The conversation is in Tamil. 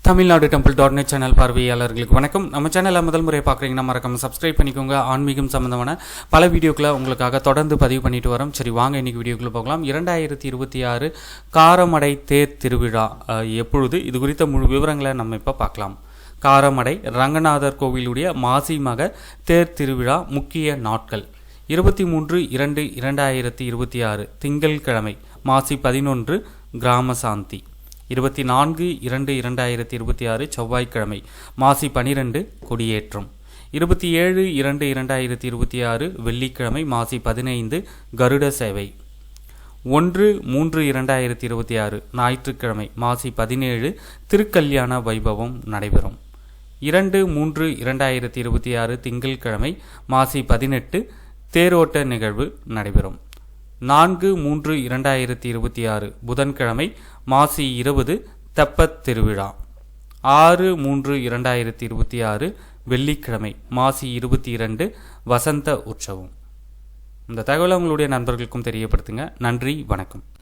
தமிழ்நாடு டெம்பிள்.net சேனல் பார்வையாளர்களுக்கு வணக்கம். நம்ம சேனலை முதல் முறை பார்க்குறீங்கன்னா மறக்காம சப்ஸ்கிரைப் பண்ணிக்கோங்க. ஆன்மீகம் சம்பந்தமான பல வீடியோக்களை உங்களுக்காக தொடர்ந்து பதிவு பண்ணிட்டு வரோம். சரி, வாங்க இன்னைக்கு வீடியோக்குள்ள போகலாம். 2026 காரமடை தேர் திருவிழா எப்பொழுது, இது குறித்த முழு விவரங்களை நம்ம இப்போ பார்க்கலாம். காரமடை ரங்கநாதர் கோவிலுடைய மாசி மக தேர் திருவிழா முக்கிய நாட்கள்: 23/2/2026 திங்கள்கிழமை மாசி 11 கிராம சாந்தி. 24/2/2026 செவ்வாய்க்கிழமை மாசி 12 கொடியேற்றம். 27/2/2026 வெள்ளிக்கிழமை மாசி 15 கருட சேவை. 1/3/2026 ஞாயிற்றுக்கிழமை மாசி 17 திருக்கல்யாண வைபவம் நடைபெறும். 2/3/2026 திங்கள்கிழமை மாசி 18 தேரோட்ட நிகழ்வு நடைபெறும். 4/3/2026 புதன்கிழமை மாசி 20 தெப்பத் திருவிழா. 6/3/2026 வெள்ளிக்கிழமை மாசி 22 வசந்த உற்சவம். இந்த தகவலை உங்களுடைய நண்பர்களுக்கும் தெரியப்படுத்துங்க. நன்றி, வணக்கம்.